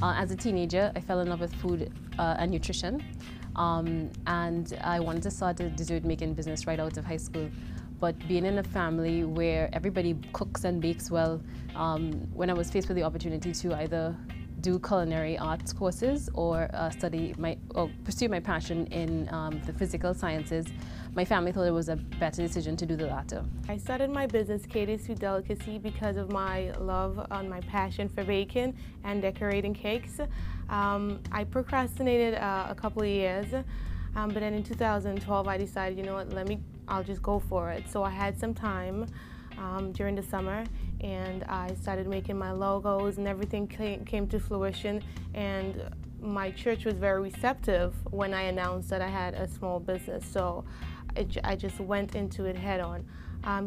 As a teenager, I fell in love with food and nutrition, and I wanted to start a dessert making business right out of high school. But being in a family where everybody cooks and bakes well, when I was faced with the opportunity to either do culinary arts courses or pursue my passion in the physical sciences, my family thought it was a better decision to do the latter. I started my business, Katie's Sweet Delicacy, because of my love and my passion for baking and decorating cakes. I procrastinated a couple of years, but then in 2012 I decided, you know what, I'll just go for it. So I had some time during the summer, and I started making my logos, and everything came to fruition. And my church was very receptive when I announced that I had a small business, so I just went into it head on.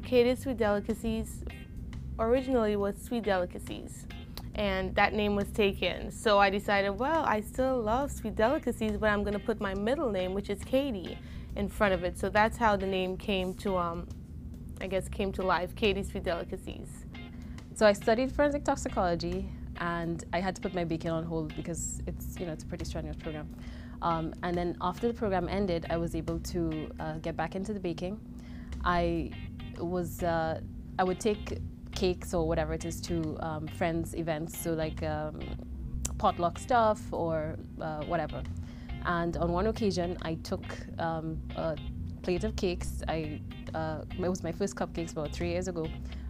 Katie's Sweet Delicacies originally was Sweet Delicacies, and that name was taken. So I decided, well, I still love Sweet Delicacies, but I'm going to put my middle name, which is Katie, in front of it. So that's how the name came to came to life, Katie's Sweet Delicacies. So I studied forensic toxicology, and I had to put my baking on hold because it's a pretty strenuous program. And then after the program ended, I was able to get back into the baking. I would take cakes or whatever it is to friends' events, so like potluck stuff or whatever. And on one occasion, I took a plate of cakes. It was my first cupcakes about 3 years ago.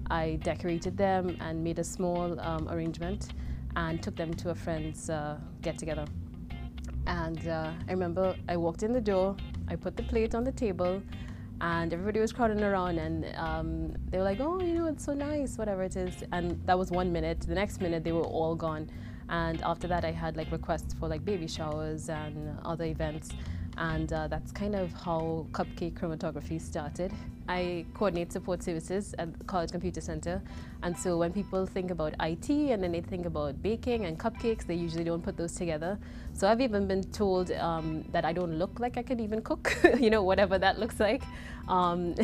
I decorated them and made a small arrangement and took them to a friend's get-together. And I remember I walked in the door, I put the plate on the table, and everybody was crowding around, and they were like, oh, it's so nice, whatever it is. And that was 1 minute. The next minute, they were all gone. And after that, I had like requests for like baby showers and other events. And that's kind of how cupcake chromatography started. I coordinate support services at the College Computer Center, and so when people think about IT and then they think about baking and cupcakes, they usually don't put those together. So I've even been told that I don't look like I could even cook, whatever that looks like. And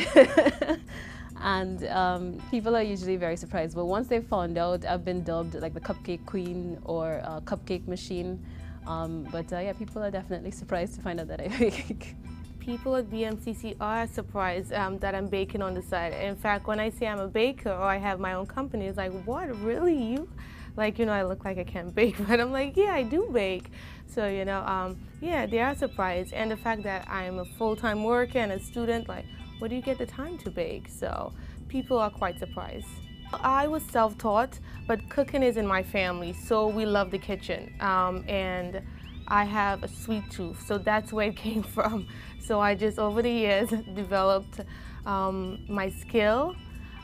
people are usually very surprised, but once they've found out, I've been dubbed like the cupcake queen or cupcake machine. Yeah, people are definitely surprised to find out that I bake. People at BMCC are surprised that I'm baking on the side. In fact, when I say I'm a baker or I have my own company, it's like, what, really, you? Like, I look like I can't bake, but I'm like, yeah, I do bake. So, yeah, they are surprised. And the fact that I'm a full-time worker and a student, like, where do you get the time to bake? So people are quite surprised. I was self-taught, but cooking is in my family, so we love the kitchen. And I have a sweet tooth, so that's where it came from. So I just, over the years, developed my skill.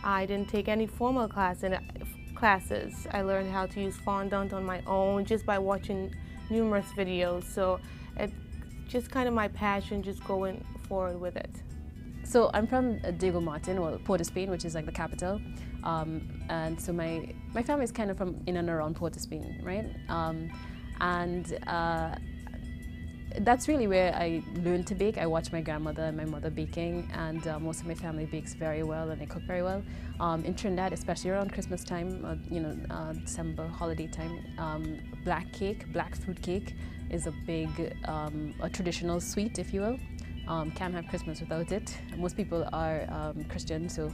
I didn't take any formal classes. I learned how to use fondant on my own just by watching numerous videos. So it's just kind of my passion, just going forward with it. So I'm from Diego Martin, or Port of Spain, which is like the capital. And so my family is kind of from in and around Port of Spain, right? That's really where I learned to bake. I watched my grandmother and my mother baking, and most of my family bakes very well and they cook very well. In Trinidad, especially around Christmas time, December holiday time, black fruit cake is a big, a traditional sweet, if you will. Can't have Christmas without it. Most people are Christian, so.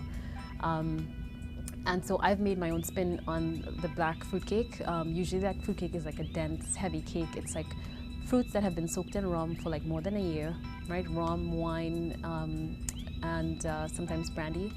And so I've made my own spin on the black fruit cake. Usually that fruit cake is like a dense, heavy cake. It's like fruits that have been soaked in rum for like more than a year, right? Rum, wine, and sometimes brandy.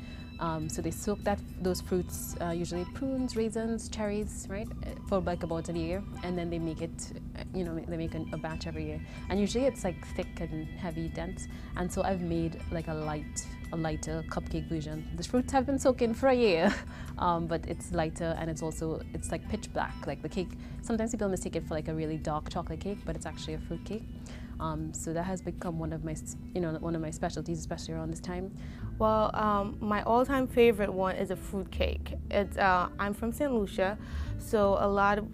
So they soak those fruits, usually prunes, raisins, cherries, right, for like about a year, and then they make it, they make a batch every year. And usually it's like thick and heavy, dense. And so I've made like a lighter cupcake version. The fruits have been soaking for a year, but it's lighter, and it's like pitch black. Like the cake, sometimes people mistake it for like a really dark chocolate cake, but it's actually a fruit cake. So that has become one of my specialties, especially around this time. Well, my all-time favorite one is a fruit cake. I'm from St. Lucia, so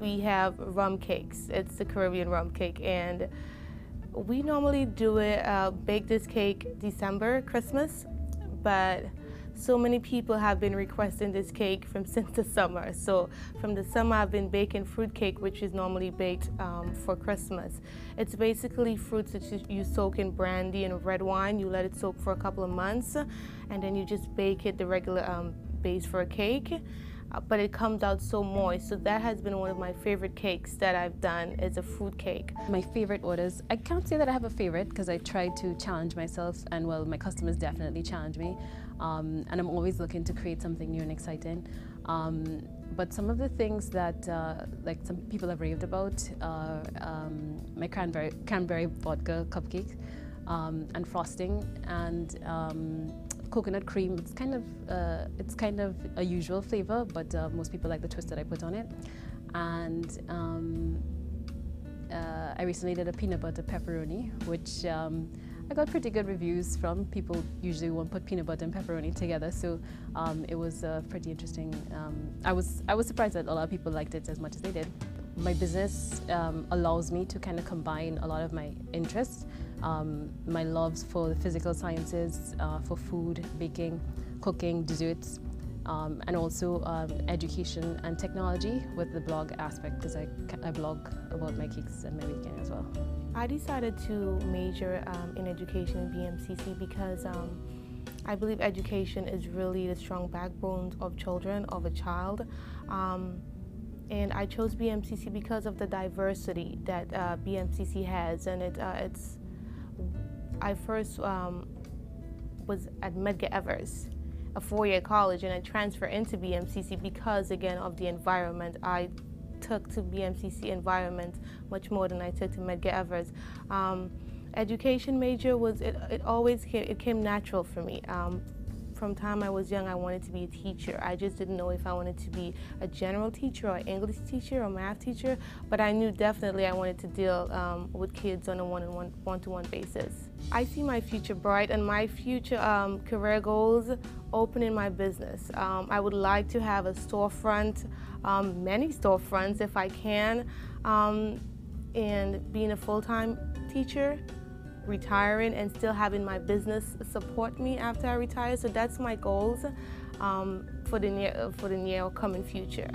we have rum cakes. It's the Caribbean rum cake, and we normally bake this cake December, Christmas, but so many people have been requesting this cake since the summer. So from the summer I've been baking fruit cake, which is normally baked for Christmas. It's basically fruits that you soak in brandy and red wine. You let it soak for a couple of months and then you just bake it the regular base for a cake. But it comes out so moist. So that has been one of my favorite cakes that I've done, is a fruit cake. My favorite orders, I can't say that I have a favorite because I try to challenge myself, and well, my customers definitely challenge me. And I'm always looking to create something new and exciting. But some of the things that like some people have raved about are my cranberry vodka cupcake and frosting, and coconut cream. It's kind of a usual flavor, but most people like the twist that I put on it. And I recently did a peanut butter pepperoni, which I got pretty good reviews from. People usually won't put peanut butter and pepperoni together, so it was pretty interesting. I was surprised that a lot of people liked it as much as they did. My business allows me to kind of combine a lot of my interests. My loves for the physical sciences, for food, baking, cooking, desserts, and also education and technology with the blog aspect, because I blog about my cakes and my baking as well. I decided to major in education in BMCC because I believe education is really the strong backbone of children, of a child. And I chose BMCC because of the diversity that BMCC has, and I first was at Medgar Evers, a four-year college, and I transferred into BMCC because, again, of the environment. I took to BMCC environment much more than I took to Medgar Evers. Education major it came natural for me. From the time I was young, I wanted to be a teacher. I just didn't know if I wanted to be a general teacher or English teacher or math teacher, but I knew definitely I wanted to deal with kids on a one-to-one basis. I see my future bright, and my future career goals opening my business. I would like to have a storefront, many storefronts if I can, and being a full-time teacher, retiring and still having my business support me after I retire. So that's my goals for the near coming future.